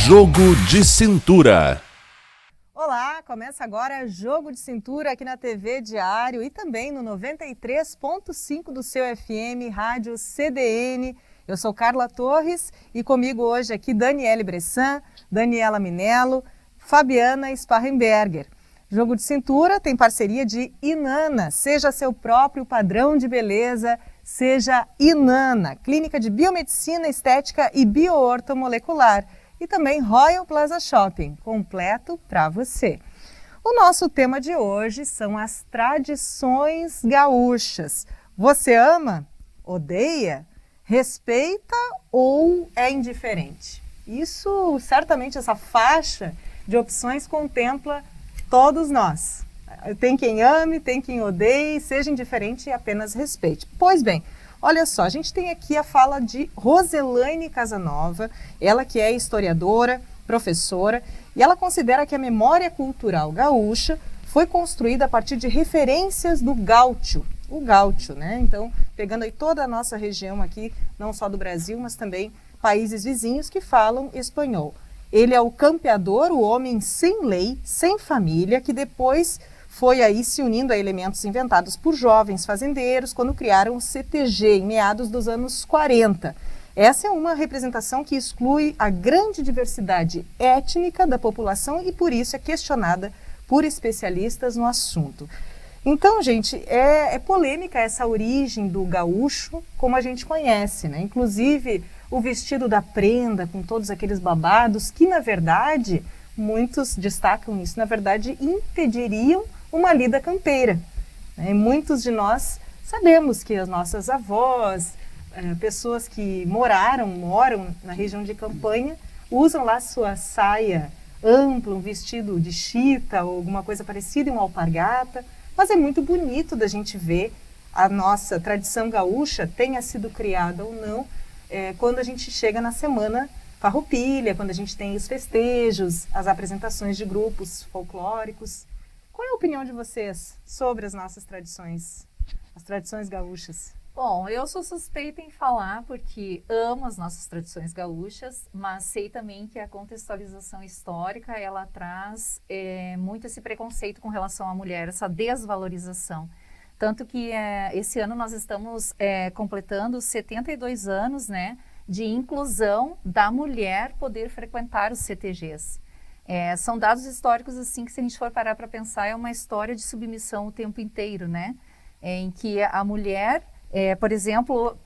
Jogo de Cintura. Olá, começa agora Jogo de Cintura aqui na TV Diário e também no 93.5 do seu FM, Rádio CDN. Eu sou Carla Torres e comigo hoje aqui Daniele Bressan, Daniela Minello, Fabiana Sparrenberger. Jogo de Cintura tem parceria de Inana, seja seu próprio padrão de beleza, seja Inana, clínica de biomedicina, estética e bioortomolecular. E também Royal Plaza Shopping, completo para você. O nosso tema de hoje são as tradições gaúchas. Você ama? Odeia? Respeita ou é indiferente? Isso, certamente, essa faixa de opções contempla todos nós. Tem quem ame, tem quem odeie, seja indiferente e apenas respeite. Pois bem, olha só, a gente tem aqui a fala de Roselaine Casanova, ela que é historiadora, professora, e ela considera que a memória cultural gaúcha foi construída a partir de referências do gaúcho, o gaúcho, né? Então, pegando aí toda a nossa região aqui, não só do Brasil, mas também países vizinhos que falam espanhol. Ele é o campeador, o homem sem lei, sem família, que depois foi aí se unindo a elementos inventados por jovens fazendeiros quando criaram o CTG, em meados dos anos 40. Essa é uma representação que exclui a grande diversidade étnica da população e por isso é questionada por especialistas no assunto. Então, gente, é polêmica essa origem do gaúcho como a gente conhece, né? Inclusive o vestido da prenda com todos aqueles babados que, na verdade, muitos destacam isso, na verdade, impediriam uma lida campeira. Né? Muitos de nós sabemos que as nossas avós, pessoas que moram na região de campanha, usam lá sua saia ampla, um vestido de chita ou alguma coisa parecida, uma alpargata, mas é muito bonito da gente ver a nossa tradição gaúcha, tenha sido criada ou não, quando a gente chega na semana farroupilha, quando a gente tem os festejos, as apresentações de grupos folclóricos. Qual é a opinião de vocês sobre as nossas tradições, as tradições gaúchas? Bom, eu sou suspeita em falar porque amo as nossas tradições gaúchas, mas sei também que a contextualização histórica, ela traz muito esse preconceito com relação à mulher, essa desvalorização. Tanto que esse ano nós estamos completando 72 anos, né, de inclusão da mulher poder frequentar os CTGs. São dados históricos, assim, que se a gente for parar para pensar, é uma história de submissão o tempo inteiro, né? Em que a mulher, por exemplo,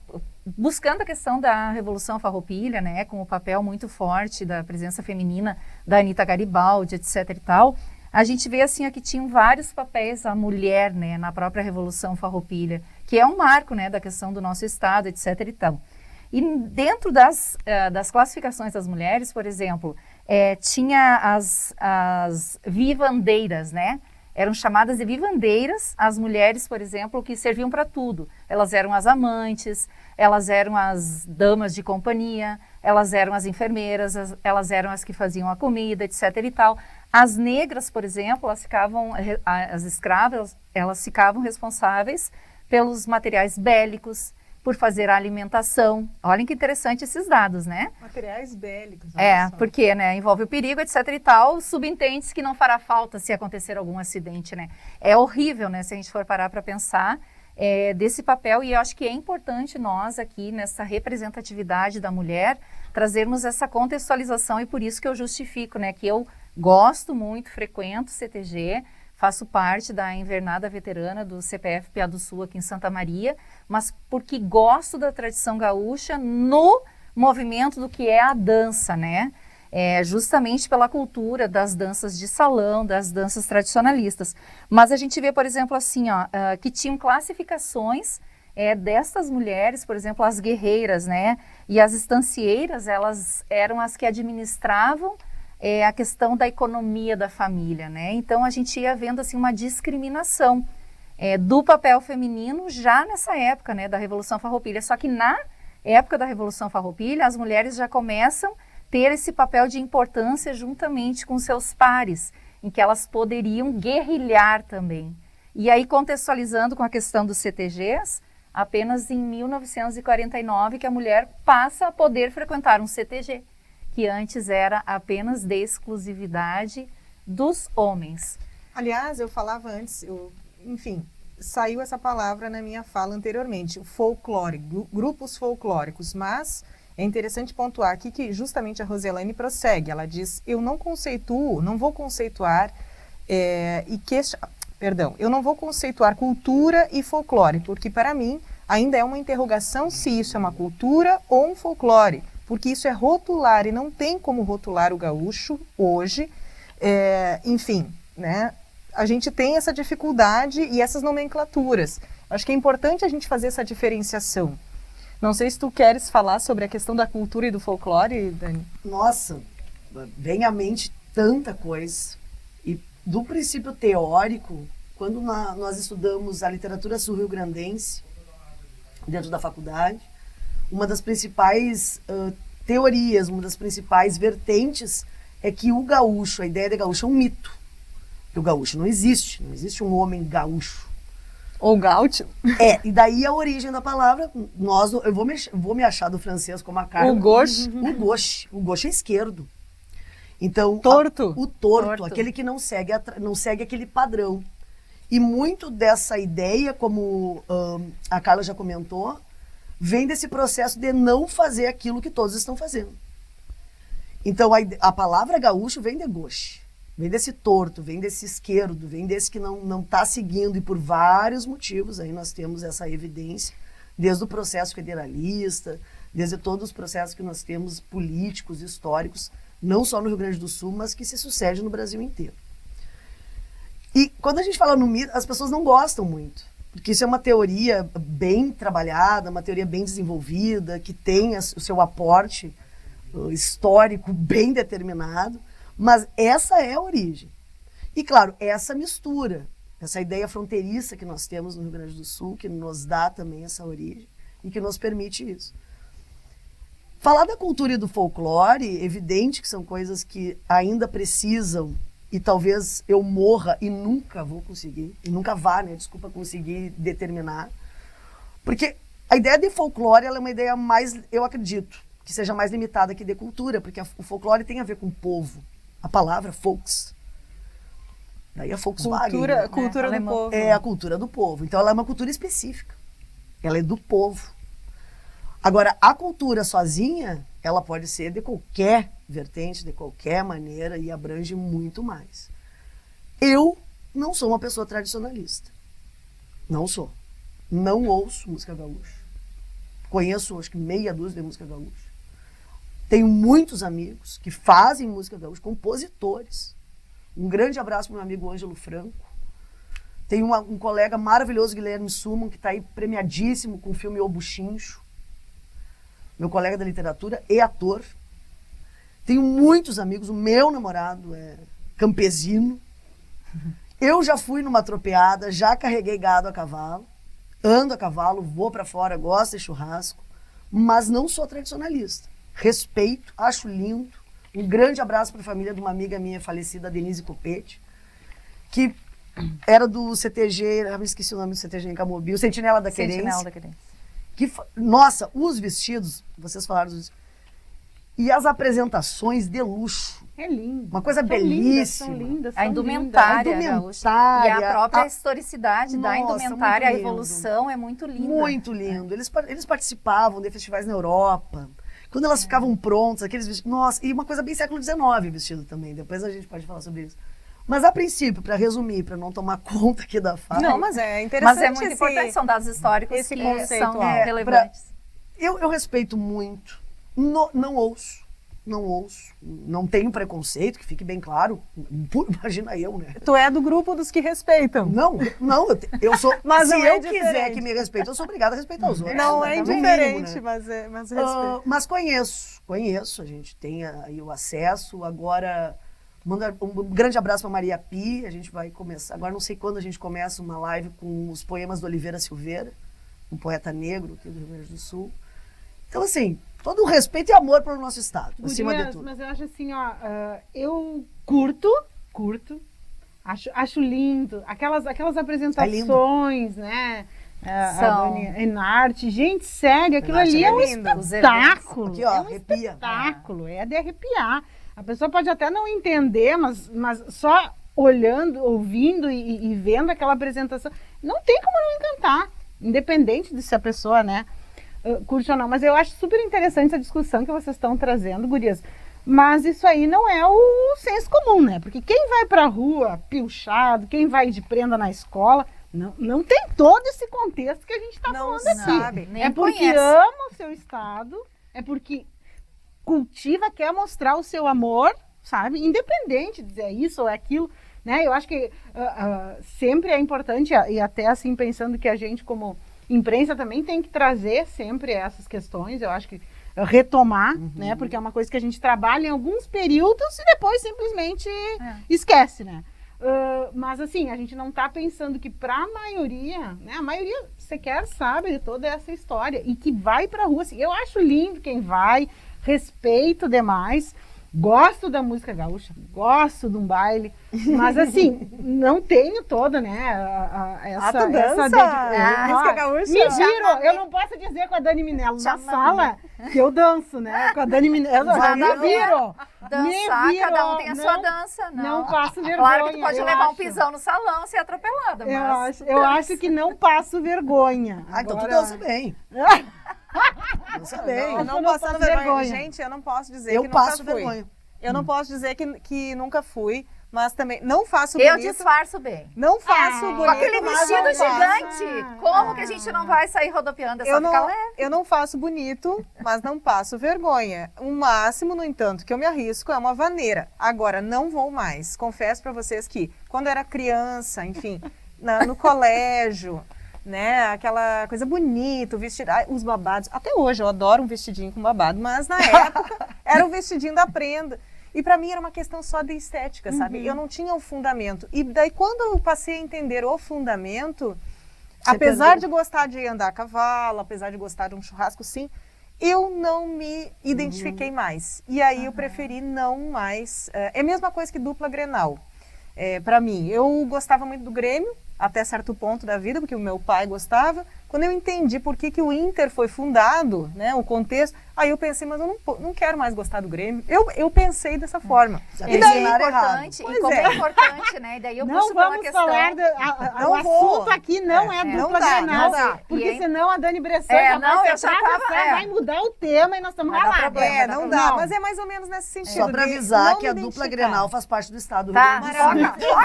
buscando a questão da Revolução Farroupilha, né, com o papel muito forte da presença feminina da Anita Garibaldi, etc. e tal, a gente vê assim que tinham vários papéis a mulher, né, na própria Revolução Farroupilha, que é um marco, né, da questão do nosso estado, etc. e tal. E dentro das classificações das mulheres, por exemplo, tinha as vivandeiras, né? Eram chamadas de vivandeiras as mulheres, por exemplo, que serviam para tudo. Elas eram as amantes, elas eram as damas de companhia, elas eram as enfermeiras, elas eram as que faziam a comida, etc. e tal. As negras, por exemplo, as escravas, elas ficavam responsáveis pelos materiais bélicos, por fazer a alimentação. Olhem que interessante esses dados, né? Materiais bélicos. Porque, né, envolve o perigo, etc. e tal, subentende-se que não fará falta se acontecer algum acidente, né? É horrível, né, se a gente for parar para pensar desse papel, e eu acho que é importante nós aqui, nessa representatividade da mulher, trazermos essa contextualização, e por isso que eu justifico, né, que eu gosto muito, frequento o CTG, faço parte da invernada veterana do CPF Piá do Sul aqui em Santa Maria, mas porque gosto da tradição gaúcha no movimento do que é a dança, né? Justamente pela cultura das danças de salão, das danças tradicionalistas. Mas a gente vê, por exemplo, assim, que tinham classificações destas mulheres, por exemplo, as guerreiras, né? E as estancieiras, elas eram as que administravam a questão da economia da família, né? Então a gente ia vendo assim uma discriminação do papel feminino já nessa época, né, da Revolução Farroupilha. Só que na época da Revolução Farroupilha, as mulheres já começam a ter esse papel de importância juntamente com seus pares, em que elas poderiam guerrilhar também. E aí, contextualizando com a questão dos CTGs, apenas em 1949 que a mulher passa a poder frequentar um CTG. que antes era apenas de exclusividade dos homens. Aliás, eu falava antes, enfim, saiu essa palavra na minha fala anteriormente, o folclore, grupos folclóricos, mas é interessante pontuar aqui que justamente a Roselaine prossegue, ela diz, eu não vou conceituar eu não vou conceituar cultura e folclore, porque para mim ainda é uma interrogação se isso é uma cultura ou um folclore, porque isso é rotular e não tem como rotular o gaúcho hoje, enfim, né? A gente tem essa dificuldade e essas nomenclaturas. Acho que é importante a gente fazer essa diferenciação. Não sei se tu queres falar sobre a questão da cultura e do folclore, Dani. Nossa, vem à mente tanta coisa. E do princípio teórico, quando nós estudamos a literatura sul-rio-grandense, dentro da faculdade, uma das principais teorias, uma das principais vertentes é que o gaúcho, a ideia de gaúcho é um mito. O gaúcho não existe um homem gaúcho. Ou gaúcho. E daí a origem da palavra, eu vou me achar do francês como a Carla. O gauche. O gauche é esquerdo. Então, torto. O torto, aquele que não segue aquele padrão. E muito dessa ideia, como a Carla já comentou, vem desse processo de não fazer aquilo que todos estão fazendo. Então, a palavra gaúcho vem de gauche. Vem desse torto, vem desse esquerdo, vem desse que não está seguindo, e por vários motivos, aí nós temos essa evidência, desde o processo federalista, desde todos os processos que nós temos políticos, históricos, não só no Rio Grande do Sul, mas que se sucedem no Brasil inteiro. E quando a gente fala no mito, as pessoas não gostam muito, porque isso é uma teoria bem trabalhada, uma teoria bem desenvolvida, que tem o seu aporte histórico bem determinado, mas essa é a origem. E, claro, essa mistura, essa ideia fronteiriça que nós temos no Rio Grande do Sul, que nos dá também essa origem e que nos permite isso. Falar da cultura e do folclore, evidente que são coisas que ainda precisam, e talvez eu morra e nunca vou conseguir, e nunca vá, né, desculpa, conseguir determinar. Porque a ideia de folclore, ela é uma ideia mais, eu acredito, que seja mais limitada que de cultura, porque o folclore tem a ver com o povo. A palavra folks. Daí a Volkswagen. Cultura do povo. É a cultura do povo. Então ela é uma cultura específica. Ela é do povo. Agora, a cultura sozinha, ela pode ser de qualquer vertente, de qualquer maneira, e abrange muito mais. Eu não sou uma pessoa tradicionalista. Não sou. Não ouço música gaúcha. Conheço, acho que meia dúzia de música gaúcha. Tenho muitos amigos que fazem música gaúcha, compositores. Um grande abraço para o meu amigo Ângelo Franco. Tenho um colega maravilhoso, Guilherme Suman, que está aí premiadíssimo com o filme O Buchincho. Meu colega da literatura e ator. Tenho muitos amigos, o meu namorado é campesino. Eu já fui numa tropeada, já carreguei gado a cavalo, ando a cavalo, vou para fora, gosto de churrasco, mas não sou tradicionalista. Respeito, acho lindo. Um grande abraço para a família de uma amiga minha falecida, Denise Copete, que era do CTG, eu me esqueci o nome do CTG em Camobi, o Sentinela da Querência. Sentinela da Querência. Nossa, os vestidos, vocês falaram dos vestidos, e as apresentações de luxo. É lindo. Uma coisa belíssima. São lindas, a indumentária, gaúcha. E a própria historicidade da indumentária, a evolução é muito linda. Muito lindo. Eles participavam de festivais na Europa. Quando elas ficavam prontas, aqueles vestidos... Nossa, e uma coisa bem século XIX vestido também. Depois a gente pode falar sobre isso. Mas, a princípio, para resumir, para não tomar conta aqui da fala... Não, mas é interessante. Mas é muito importante, são dados históricos esse que conceito são relevantes. Eu respeito muito. Não ouço. Não tenho preconceito, que fique bem claro. Imagina eu, né? Tu é do grupo dos que respeitam. Não, eu sou... Mas se não é eu quiser que me respeite, eu sou obrigada a respeitar os outros. Não é no mínimo, indiferente, né? mas respeito. Mas conheço, a gente tem aí o acesso. Agora, manda um grande abraço para Maria Pi, a gente vai começar, agora não sei quando a gente começa uma live com os poemas do Oliveira Silveira, um poeta negro aqui do Rio Grande do Sul. Então, assim, todo o respeito e amor para o nosso estado, acima de tudo. Mas eu acho assim, ó, eu curto, acho lindo, aquelas apresentações, né? a São. Dani Enarte. Gente, sério, aquilo Enarte ali é é um lindo. Os espetáculo. Aqui, ó, é um arrepia. espetáculo, é de arrepiar. A pessoa pode até não entender, mas só olhando, ouvindo e vendo aquela apresentação, não tem como não encantar, independente de se a pessoa, né, curte ou não. Mas eu acho super interessante essa discussão que vocês estão trazendo, gurias. Mas isso aí não é o senso comum, né? Porque quem vai pra rua pilchado, quem vai de prenda na escola, não tem todo esse contexto que a gente está Não falando aqui. sabe. Nem É porque conhece. ama o seu estado, é porque cultiva, quer mostrar o seu amor, sabe? Independente de dizer isso ou aquilo, né? Eu acho que sempre é importante, e até assim pensando que a gente como imprensa também tem que trazer sempre essas questões, eu acho que retomar, né? Porque é uma coisa que a gente trabalha em alguns períodos e depois simplesmente esquece, né? Mas assim, a gente não está pensando que para a maioria, né? A maioria sequer sabe de toda essa história e que vai para a rua. Assim, eu acho lindo quem vai, respeito demais, gosto da música gaúcha, gosto de um baile, mas assim, não tenho toda, né, essa tu dança? Música gaúcha? Me viro, eu não posso dizer com a Dani Minello na sala que eu danço, né, com a Dani Minello, eu me viro. Dançar, cada um tem a sua dança, Não passo vergonha. Claro que tu pode eu levar um acho. pisão no salão e ser atropelada, mas... Eu acho que não passo vergonha. Ah, então tu Agora- dança bem. Dança bem. Eu não Eu passo passo vergonha. vergonha. Gente, eu não posso dizer Eu que passo nunca fui. vergonha. Eu não posso dizer que nunca fui, mas também não faço Eu bonito. disfarço bem. Não faço bonito. Com aquele mas vestido não faço. gigante. Como que a gente não vai sair rodopiando? É só Eu ficar não, leve. eu não faço bonito, mas não passo vergonha. O máximo, no entanto, que eu me arrisco é uma vaneira. Agora, não vou mais. Confesso pra vocês que, quando eu era criança, enfim, no colégio, né, aquela coisa bonita, o vestido, os babados. Até hoje eu adoro um vestidinho com babado, mas na época era o vestidinho da prenda. E pra mim era uma questão só de estética, sabe? Eu não tinha o fundamento. E daí, quando eu passei a entender o fundamento, Você apesar perdeu. de gostar de andar a cavalo, apesar de gostar de um churrasco, sim, eu não me identifiquei mais. E aí eu preferi não mais. É a mesma coisa que dupla Grenal. Para mim, eu gostava muito do Grêmio, até certo ponto da vida, porque o meu pai gostava. Quando eu entendi por que o Inter foi fundado, né, o contexto, aí eu pensei, mas eu não quero mais gostar do Grêmio. Eu pensei dessa forma. Já E tem daí, cenário errado. Importante, Pois e como é. é importante, né? E daí eu Não puxo pela vamos questão... falar, Não o vou. assunto aqui não é não dupla dá, Grenal, não dá. porque E aí- senão a Dani Bressan É, já não, vai eu se já tava- atravessar, vai mudar o tema e nós estamos Vai dar ralados. problema. não Não, dá, não. mas é mais ou menos nesse sentido. Só pra de avisar não que a me dupla identificar. Grenal faz parte do estado do Tá, Rio Grande do Sul.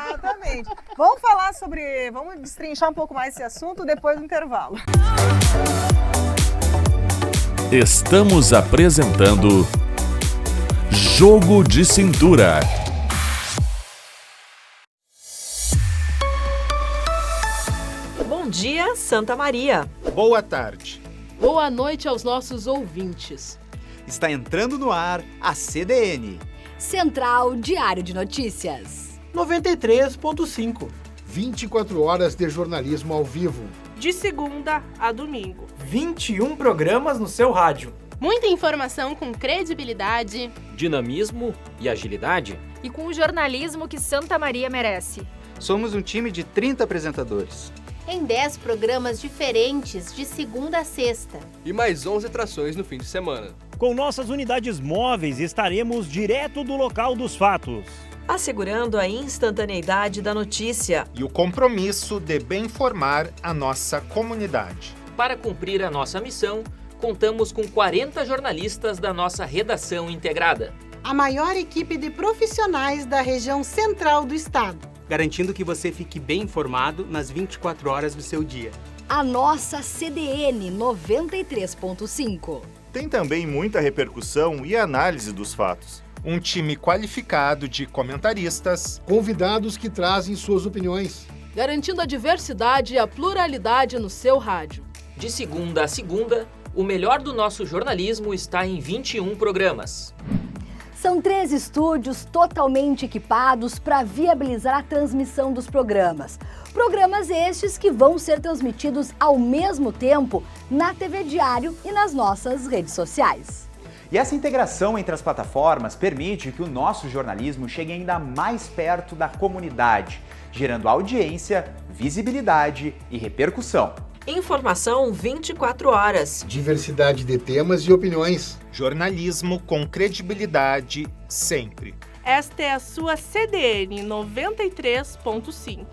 Exatamente. Vamos falar sobre. Vamos destrinchar um pouco mais esse assunto depois do intervalo. Estamos apresentando Jogo de Cintura. Bom dia, Santa Maria. Boa tarde. Boa noite aos nossos ouvintes. Está entrando no ar a CDN. Central Diário de Notícias. 93.5. 24 horas de jornalismo ao vivo. De segunda a domingo. 21 programas no seu rádio. Muita informação com credibilidade, dinamismo e agilidade. E com o jornalismo que Santa Maria merece. Somos um time de 30 apresentadores. Em 10 programas diferentes, de segunda a sexta. E mais 11 atrações no fim de semana. Com nossas unidades móveis, estaremos direto do local dos fatos, assegurando a instantaneidade da notícia e o compromisso de bem informar a nossa comunidade. Para cumprir a nossa missão, contamos com 40 jornalistas da nossa redação integrada. A maior equipe de profissionais da região central do estado, garantindo que você fique bem informado nas 24 horas do seu dia. A nossa CDN 93.5. Tem também muita repercussão e análise dos fatos. Um time qualificado de comentaristas, convidados que trazem suas opiniões, garantindo a diversidade e a pluralidade no seu rádio. De segunda a segunda, o melhor do nosso jornalismo está em 21 programas. São 3 estúdios totalmente equipados para viabilizar a transmissão dos programas. Programas estes que vão ser transmitidos ao mesmo tempo na TV Diário e nas nossas redes sociais. E essa integração entre as plataformas permite que o nosso jornalismo chegue ainda mais perto da comunidade, gerando audiência, visibilidade e repercussão. Informação 24 horas. Diversidade de temas e opiniões. Jornalismo com credibilidade sempre. Esta é a sua CDN 93.5.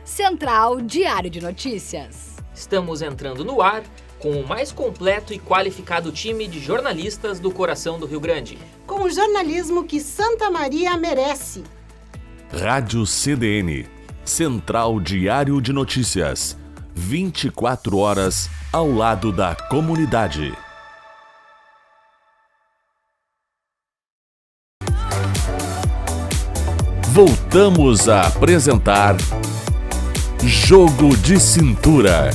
Central Diário de Notícias. Estamos entrando no ar com o mais completo e qualificado time de jornalistas do coração do Rio Grande. Com o jornalismo que Santa Maria merece. Rádio CDN, Central Diário de Notícias. 24 horas ao lado da comunidade. Voltamos a apresentar Jogo de Cintura.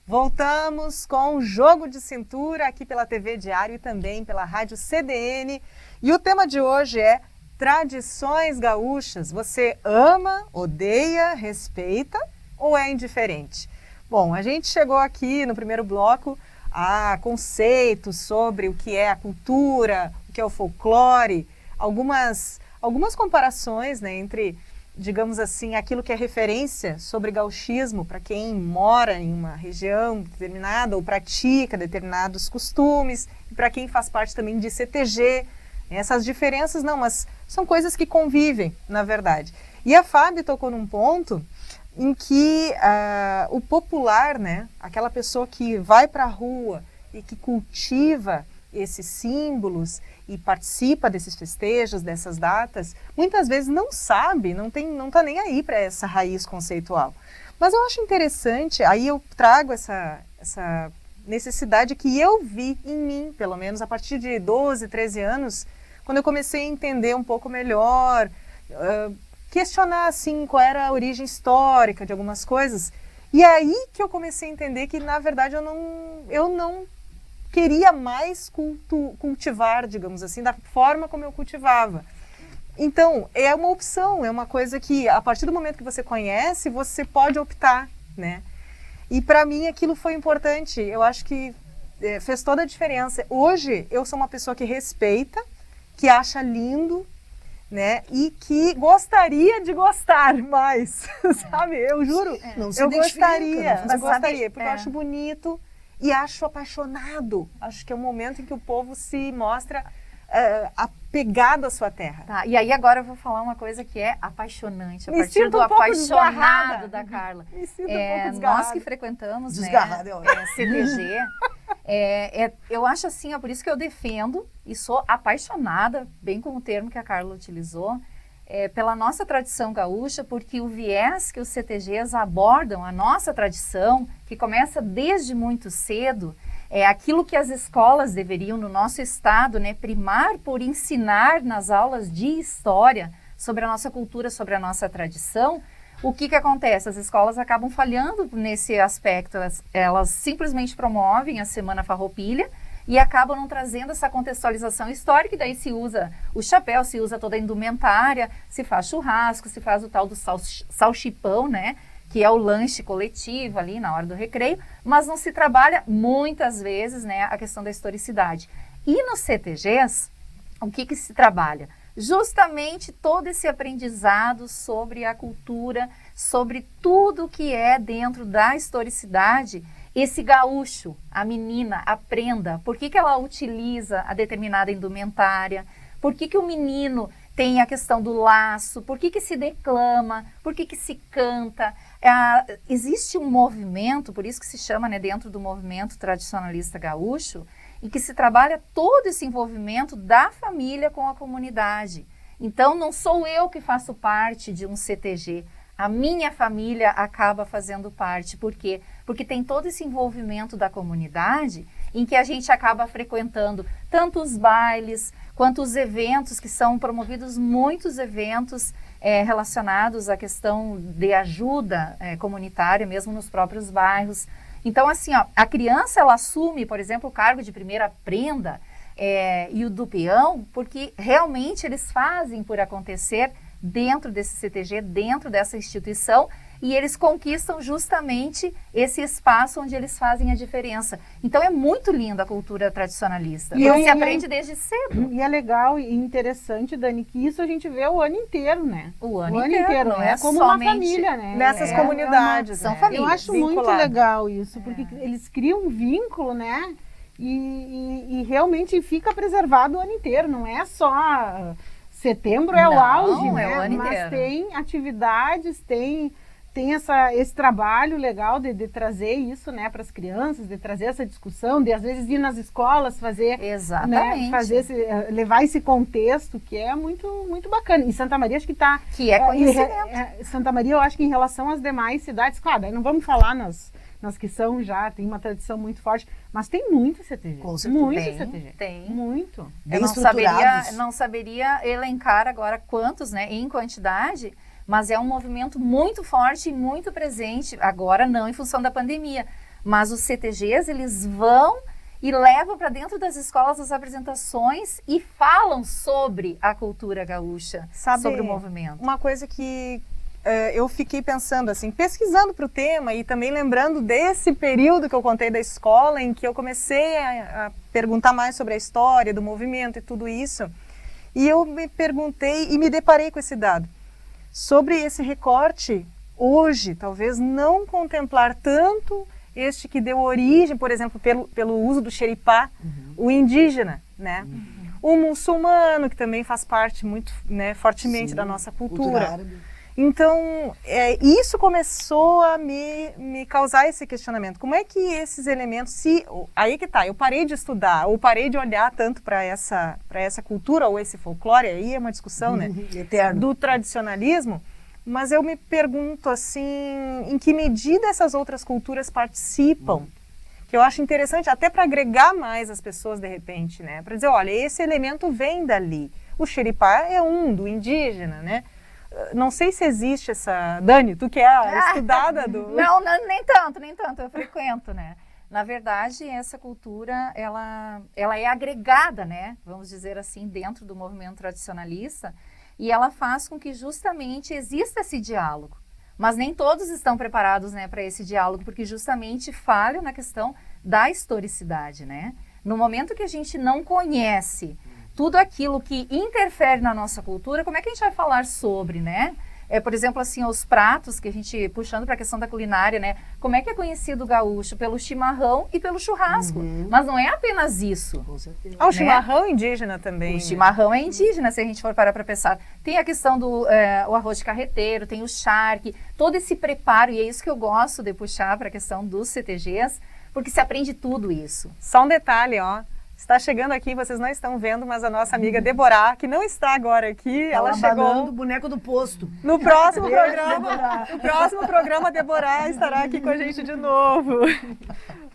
Voltamos com o Jogo de Cintura aqui pela TV Diário e também pela Rádio CDN. E o tema de hoje é tradições gaúchas. Você ama, odeia, respeita ou é indiferente? Bom, a gente chegou aqui no primeiro bloco a conceitos sobre o que é a cultura, o que é o folclore, algumas comparações, né, entre, digamos assim, aquilo que é referência sobre gauchismo para quem mora em uma região determinada ou pratica determinados costumes, e para quem faz parte também de CTG. Essas diferenças não, mas são coisas que convivem, na verdade. E a Fábio tocou num ponto em que o popular, né, aquela pessoa que vai para a rua e que cultiva esses símbolos e participa desses festejos, dessas datas, muitas vezes não sabe, não está nem aí para essa raiz conceitual. Mas eu acho interessante, aí eu trago essa necessidade que eu vi em mim, pelo menos a partir de 12, 13 anos, quando eu comecei a entender um pouco melhor, questionar assim qual era a origem histórica de algumas coisas. E é aí que eu comecei a entender que, na verdade, eu não queria mais cultivar, digamos assim, da forma como eu cultivava. Então, é uma opção, é uma coisa que, a partir do momento que você conhece, você pode optar, né? E para mim aquilo foi importante, eu acho que fez toda a diferença. Hoje eu sou uma pessoa que respeita, que acha lindo, né? E que gostaria de gostar mais, sabe? Eu juro, eu gostaria, porque eu acho bonito e acho apaixonado. Acho que é um momento em que o povo se mostra apegado à sua terra. Tá, e aí agora eu vou falar uma coisa que é apaixonante, a Me partir sinto do um pouco apaixonado desgarrada. da Carla. Me sinto um pouco desgarrada. Nós que frequentamos, Desgarrada, né, CTG, eu acho assim, por isso que eu defendo e sou apaixonada, bem como o termo que a Carla utilizou, pela nossa tradição gaúcha, porque o viés que os CTGs abordam, a nossa tradição, que começa desde muito cedo, é aquilo que as escolas deveriam, no nosso estado, né, primar por ensinar nas aulas de história sobre a nossa cultura, sobre a nossa tradição. O que acontece? As escolas acabam falhando nesse aspecto, elas simplesmente promovem a Semana Farroupilha e acabam não trazendo essa contextualização histórica, e daí se usa o chapéu, se usa toda a indumentária, se faz churrasco, se faz o tal do salchipão, né? Que é o lanche coletivo ali na hora do recreio, mas não se trabalha muitas vezes, né, a questão da historicidade. E nos CTGs, o que se trabalha? Justamente todo esse aprendizado sobre a cultura, sobre tudo que é dentro da historicidade. Esse gaúcho, a menina, aprenda por que ela utiliza a determinada indumentária, por que o menino tem a questão do laço, por que se declama, por que se canta. Existe um movimento, por isso que se chama, né, dentro do movimento tradicionalista gaúcho, em que se trabalha todo esse envolvimento da família com a comunidade. Então, não sou eu que faço parte de um CTG, a minha família acaba fazendo parte. Por quê? Porque tem todo esse envolvimento da comunidade em que a gente acaba frequentando tanto os bailes quanto os eventos, que são promovidos muitos eventos relacionados à questão de ajuda comunitária, mesmo nos próprios bairros. Então, assim, a criança, ela assume, por exemplo, o cargo de primeira prenda e o do peão, porque realmente eles fazem por acontecer dentro desse CTG, dentro dessa instituição, e eles conquistam justamente esse espaço onde eles fazem a diferença. Então é muito linda a cultura tradicionalista. E se aprende desde cedo. E é legal e interessante, Dani, que isso a gente vê o ano inteiro, né? O ano inteiro, não é como uma família, né? Nessas comunidades. São famílias. Eu acho muito legal isso, porque eles criam um vínculo, né? E realmente fica preservado o ano inteiro, não é só setembro é o auge, né? O ano mas inteiro. tem atividades, tem esse trabalho legal de trazer isso, né, para as crianças, de trazer essa discussão, de às vezes ir nas escolas fazer, exatamente, né, levar esse contexto que é muito muito bacana. E Santa Maria acho que está que é conhecimento. Santa Maria eu acho que em relação às demais cidades, claro, aí não vamos falar nas que são já, tem uma tradição muito forte, mas tem muito CTG. Com certeza. Muito tem, CTG. Tem. Muito. Bem não saberia elencar agora quantos, né, em quantidade, mas é um movimento muito forte e muito presente, agora não em função da pandemia, mas os CTGs, eles vão e levam para dentro das escolas as apresentações e falam sobre a cultura gaúcha, sobre o movimento. Uma coisa que eu fiquei pensando, assim, pesquisando para o tema e também lembrando desse período que eu contei da escola, em que eu comecei a perguntar mais sobre a história do movimento e tudo isso, e eu me perguntei e me deparei com esse dado. Sobre esse recorte, hoje, talvez não contemplar tanto este que deu origem, por exemplo, pelo uso do xeripá, o indígena, né? O muçulmano, que também faz parte muito, né, fortemente da nossa cultura. Então, isso começou a me causar esse questionamento. Como é que esses elementos, aí que tá, eu parei de estudar, ou parei de olhar tanto para essa cultura, ou esse folclore, aí é uma discussão, né, do tradicionalismo, mas eu me pergunto, assim, em que medida essas outras culturas participam, que eu acho interessante, até para agregar mais as pessoas, de repente, né, para dizer, olha, esse elemento vem dali, o xeripá é do indígena, né. Não sei se existe essa... Dani, tu que é a estudada do... Não, nem tanto, eu frequento, né? Na verdade, essa cultura, ela é agregada, né? Vamos dizer assim, dentro do movimento tradicionalista, e ela faz com que justamente exista esse diálogo. Mas nem todos estão preparados, né, para esse diálogo, porque justamente falham na questão da historicidade, né? No momento que a gente não conhece tudo aquilo que interfere na nossa cultura, como é que a gente vai falar sobre, né? Por exemplo, assim, os pratos que a gente, puxando para a questão da culinária, né? Como é que é conhecido o gaúcho? Pelo chimarrão e pelo churrasco. Mas não é apenas isso. Com certeza. O chimarrão é indígena também. O chimarrão é indígena, se a gente for parar para pensar. Tem a questão do o arroz de carreteiro, tem o charque, todo esse preparo, e é isso que eu gosto de puxar para a questão dos CTGs, porque se aprende tudo isso. Só um detalhe, ó. Está chegando aqui, vocês não estão vendo, mas a nossa amiga Deborah, que não está agora aqui, ela chegou do boneco do posto. No próximo programa, a Deborah estará aqui com a gente de novo.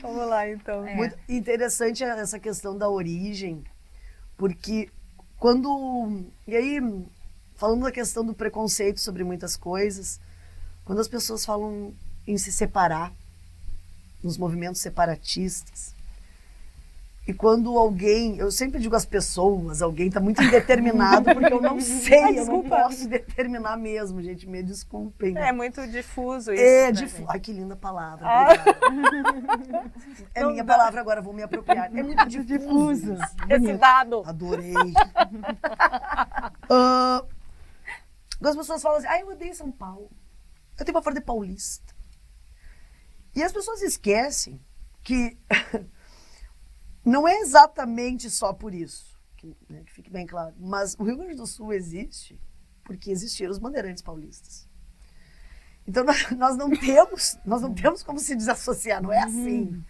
Vamos lá, então. Muito interessante essa questão da origem, porque quando... E aí, falando da questão do preconceito sobre muitas coisas, quando as pessoas falam em se separar, nos movimentos separatistas, e quando alguém, eu sempre digo às pessoas, alguém está muito indeterminado, porque eu não sei, eu não posso determinar mesmo, gente, me desculpem. É muito difuso isso. Difuso. Ai, que linda palavra. É minha palavra agora, vou me apropriar. É muito difuso. Esse dado. Adorei. As pessoas falam assim, eu odeio São Paulo. Eu tenho uma forma de paulista. E as pessoas esquecem que... Não é exatamente só por isso, que fique bem claro, mas o Rio Grande do Sul existe porque existiram os bandeirantes paulistas. Então nós não temos como se desassociar, não é assim.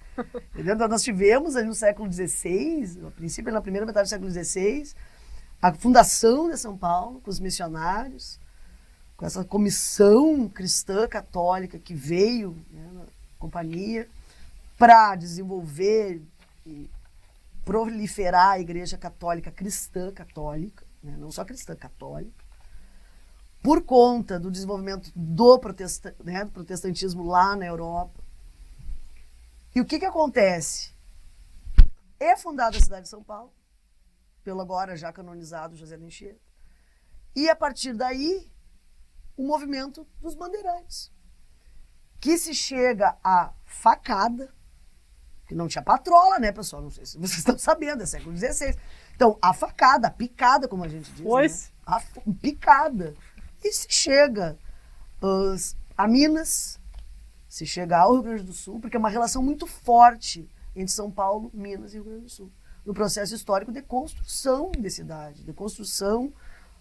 Entendeu? Então, nós tivemos ali no século XVI, a princípio na primeira metade do século XVI, a fundação de São Paulo, com os missionários, com essa comissão cristã católica que veio, né, na companhia, para desenvolver e proliferar a igreja católica cristã católica, né, não só cristã católica, por conta do desenvolvimento do protestantismo lá na Europa. E o que acontece? É fundada a cidade de São Paulo, pelo agora já canonizado José de Anchieta, E a partir daí, o movimento dos bandeirantes. Que se chega a facada, que não tinha patrola, né, pessoal? Não sei se vocês estão sabendo, é século XVI. Então, a facada, a picada, como a gente diz. Pois. Né? A picada. E se chega a Minas, se chega ao Rio Grande do Sul, porque é uma relação muito forte entre São Paulo, Minas e Rio Grande do Sul. No processo histórico de construção de cidade, de construção,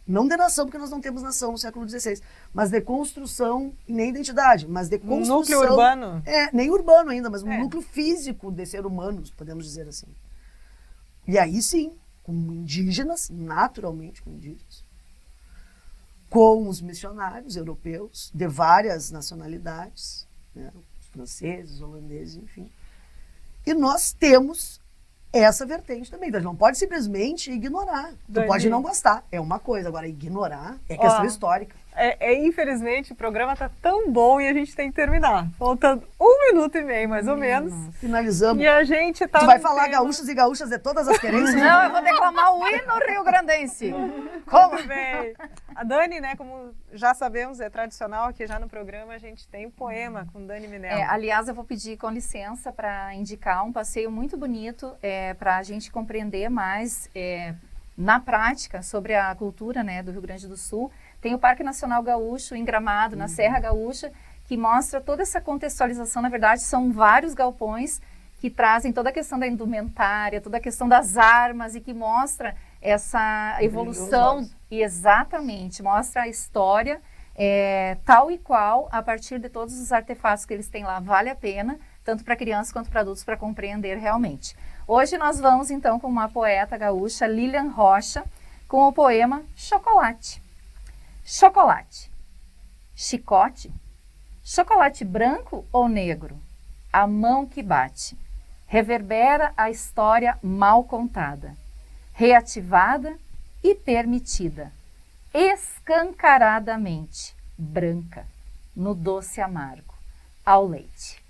não de nação, porque nós não temos nação no século XVI, mas de construção, nem identidade, mas de construção... Núcleo urbano. Nem urbano ainda, mas um núcleo físico de ser humanos, podemos dizer assim. E aí sim, com indígenas, naturalmente com indígenas, com os missionários europeus, de várias nacionalidades, né, os franceses, holandeses, enfim. E nós temos essa vertente também. Então, a gente não pode simplesmente ignorar. Tu pode não gostar, é uma coisa. Agora, ignorar é questão histórica. Infelizmente, o programa tá tão bom e a gente tem que terminar. Faltando 1 minuto e meio, mais ou menos. Finalizamos. E a gente tá... Tu vai falar gaúchos e gaúchas de todas as querências? Não, eu vou declamar o hino rio-grandense. Como? Bem, a Dani, né, como já sabemos, é tradicional aqui já no programa, a gente tem um poema com Dani Minello. Aliás, eu vou pedir com licença para indicar um passeio muito bonito para a gente compreender mais na prática sobre a cultura, né, do Rio Grande do Sul. Tem o Parque Nacional Gaúcho em Gramado, na Serra Gaúcha, que mostra toda essa contextualização. Na verdade, são vários galpões que trazem toda a questão da indumentária, toda a questão das armas e que mostra essa evolução. E exatamente, mostra a história tal e qual a partir de todos os artefatos que eles têm lá. Vale a pena, tanto para crianças quanto para adultos, para compreender realmente. Hoje nós vamos então com uma poeta gaúcha, Lilian Rocha, com o poema Chocolate. Chocolate, chicote, chocolate branco ou negro? A mão que bate, reverbera a história mal contada, reativada e permitida, escancaradamente branca, no doce amargo, ao leite.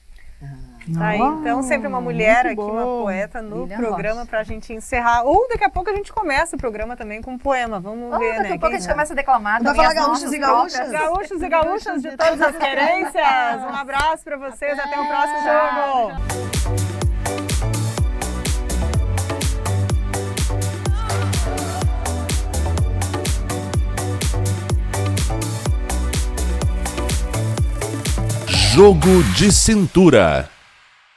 Tá, então sempre uma mulher aqui, uma poeta no Lilian programa Rocha. pra gente encerrar. Ou daqui a pouco a gente começa o programa também com um poema. Vamos ver, né? Daqui a pouco a gente começa a declamar. Vai falar gaúchos e gaúchas? Gaúchos e gaúchas de todas as querências. Um abraço pra vocês. Até o próximo jogo. Jogo de Cintura.